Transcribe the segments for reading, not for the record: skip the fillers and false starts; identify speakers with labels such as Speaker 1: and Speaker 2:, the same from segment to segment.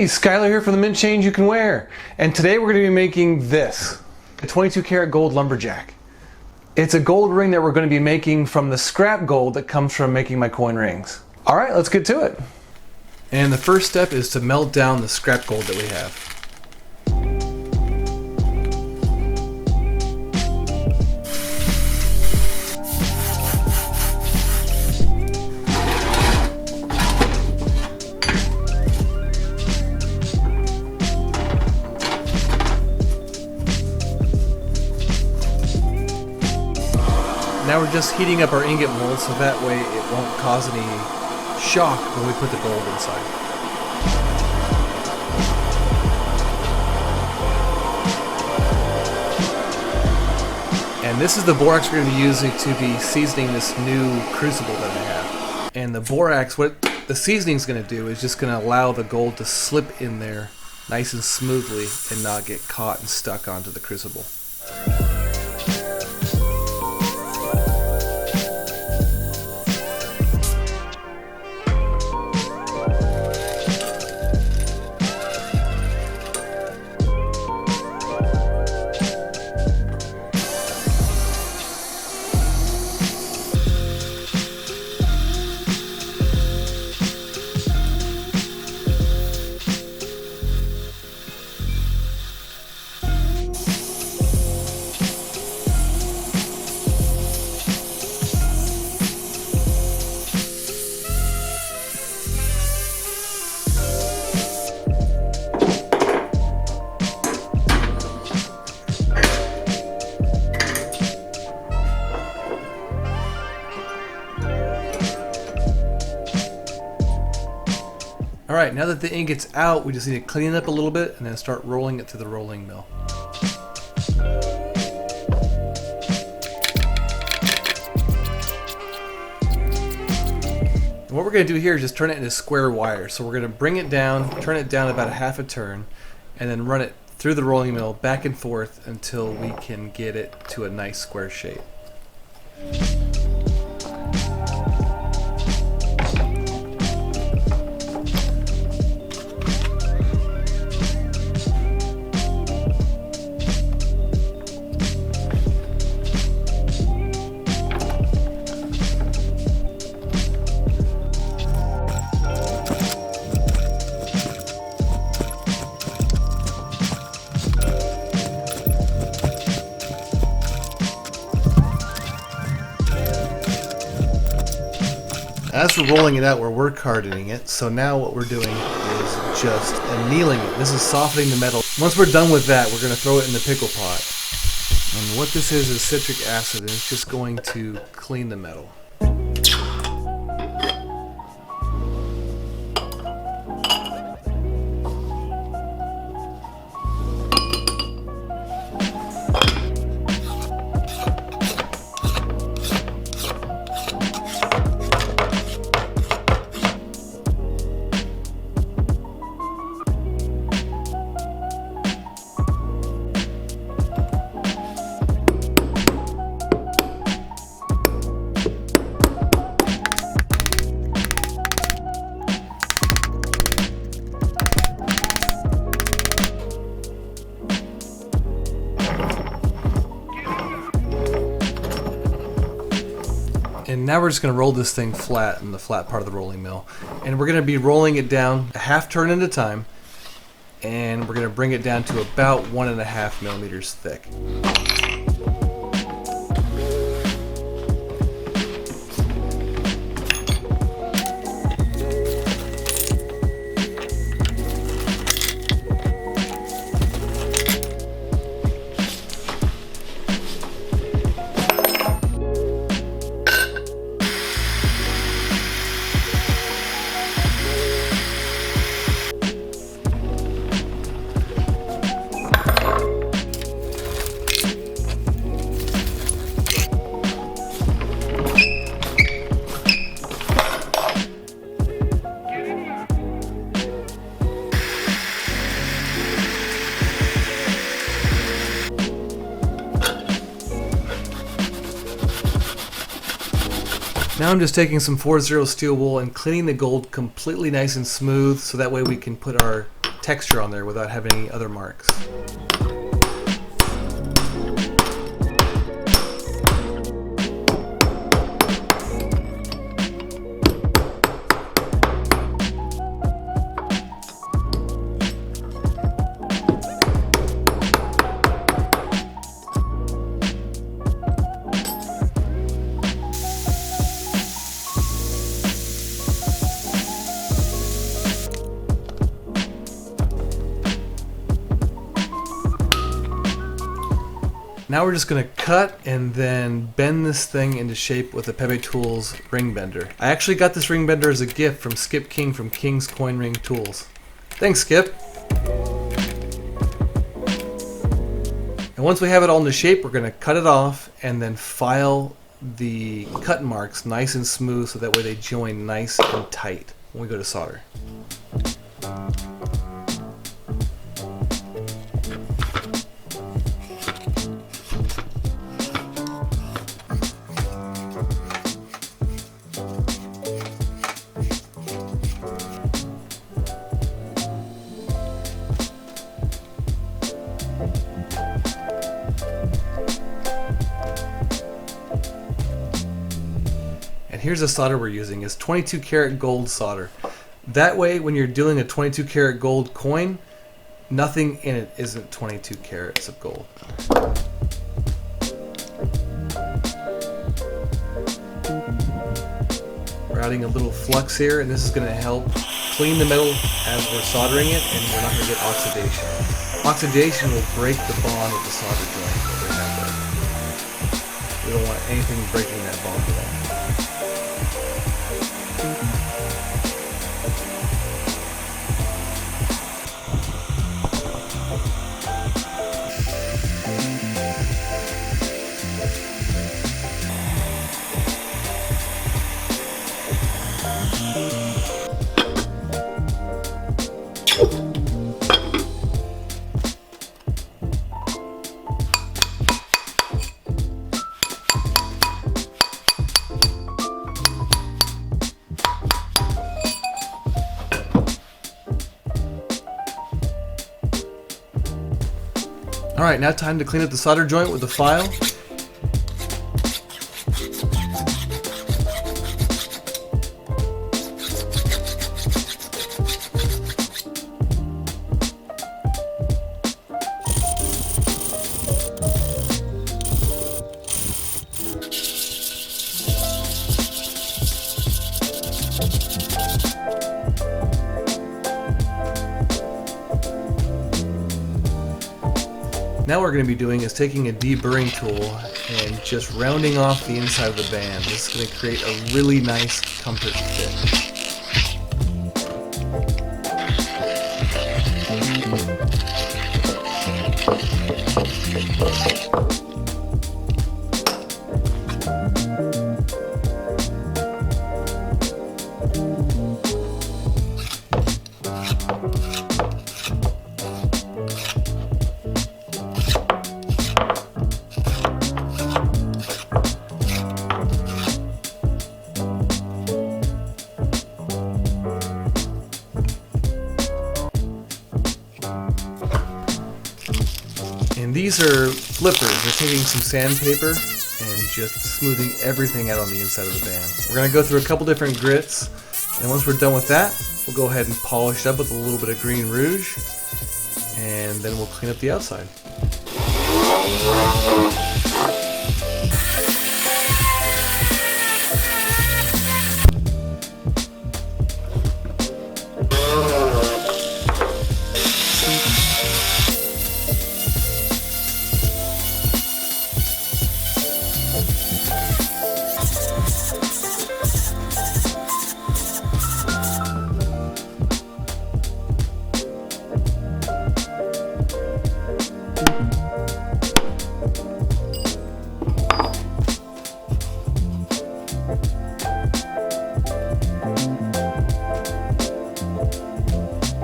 Speaker 1: Hey, Skyler here from the Changeyoucanwear, and today we're going to be making this, a 22 karat gold lumberjack. It's a gold ring that we're going to be making from the scrap gold that comes from making my coin rings. Alright, let's get to it. And the first step is to melt down the scrap gold that we have. Now we're just heating up our ingot mold so that way it won't cause any shock when we put the gold inside. And this is the borax we're going to be using to be seasoning this new crucible that I have. And the borax, what the seasoning is going to do is just going to allow the gold to slip in there nice and smoothly and not get caught and stuck onto the crucible. Alright, now that the ingot's out, we just need to clean it up a little bit and then start rolling it through the rolling mill. And what we're going to do here is just turn it into square wire. So we're going to bring it down, turn it down about a half a turn, and then run it through the rolling mill back and forth until we can get it to a nice square shape. As we're rolling it out, we're work hardening it. So now what we're doing is just annealing it. This is softening the metal. Once we're done with that, we're going to throw it in the pickle pot. And what this is citric acid, and it's just going to clean the metal. And now we're just going to roll this thing flat in the flat part of the rolling mill. And we're going to be rolling it down a half turn at a time. And we're going to bring it down to about 1.5 millimeters thick. Now I'm just taking some 4-0 steel wool and cleaning the gold completely nice and smooth so that way we can put our texture on there without having any other marks. Now we're just going to cut and then bend this thing into shape with the Pepe Tools ring bender. I actually got this ring bender as a gift from Skip King from King's Coin Ring Tools. Thanks, Skip. And once we have it all into shape, we're going to cut it off and then file the cut marks nice and smooth so that way they join nice and tight when we go to solder. Here's the solder we're using. It's 22 karat gold solder. That way when you're doing a 22 karat gold coin, nothing in it isn't 22 carats of gold. We're adding a little flux here, and this is going to help clean the metal as we're soldering it, and we're not going to get oxidation. Oxidation will break the bond of the solder joint that we have there. We don't want anything breaking that bond at all. Alright, now time to clean up the solder joint with the file. Now what we're going to be doing is taking a deburring tool and just rounding off the inside of the band. This is going to create a really nice comfort fit. And these are flippers. They're taking some sandpaper and just smoothing everything out on the inside of the band. We're going to go through a couple different grits, and once we're done with that, we'll go ahead and polish it up with a little bit of green rouge, and then we'll clean up the outside.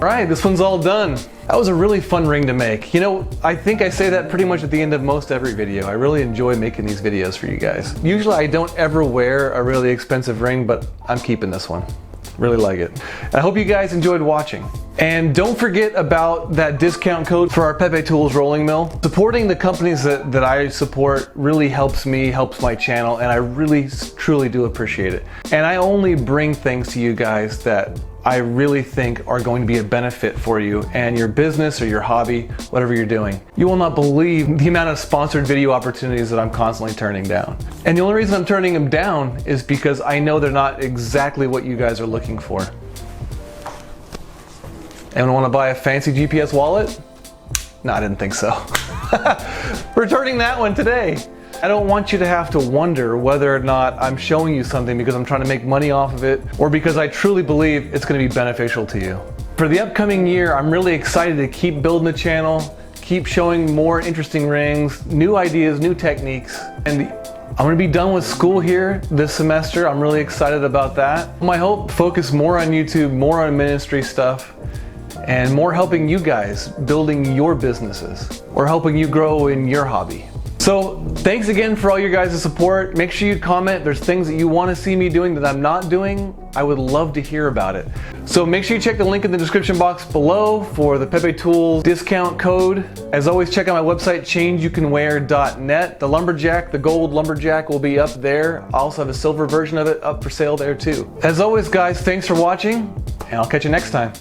Speaker 1: Alright, this one's all done. That was a really fun ring to make. You know, I think I say that pretty much at the end of most every video. I really enjoy making these videos for you guys. Usually I don't ever wear a really expensive ring, but I'm keeping this one. Really like it. I hope you guys enjoyed watching. And don't forget about that discount code for our Pepe Tools rolling mill. Supporting the companies that I support really helps me, helps my channel, and I really, truly do appreciate it. And I only bring things to you guys that I really think are going to be a benefit for you and your business or your hobby, whatever you're doing. You will not believe the amount of sponsored video opportunities that I'm constantly turning down. And the only reason I'm turning them down is because I know they're not exactly what you guys are looking for. Anyone want to buy a fancy GPS wallet? No, I didn't think so. Returning that one today. I don't want you to have to wonder whether or not I'm showing you something because I'm trying to make money off of it or because I truly believe it's going to be beneficial to you. For the upcoming year, I'm really excited to keep building the channel, keep showing more interesting rings, new ideas, new techniques, and I'm going to be done with school here this semester. I'm really excited about that. My hope, focus more on YouTube, more on ministry stuff, and more helping you guys building your businesses or helping you grow in your hobby. So thanks again for all your guys' support. Make sure you comment. There's things that you want to see me doing that I'm not doing. I would love to hear about it. So make sure you check the link in the description box below for the Pepe Tools discount code. As always, check out my website, Changeyoucanwear.net. The Lumberjack, the gold Lumberjack will be up there. I also have a silver version of it up for sale there too. As always, guys, thanks for watching, and I'll catch you next time.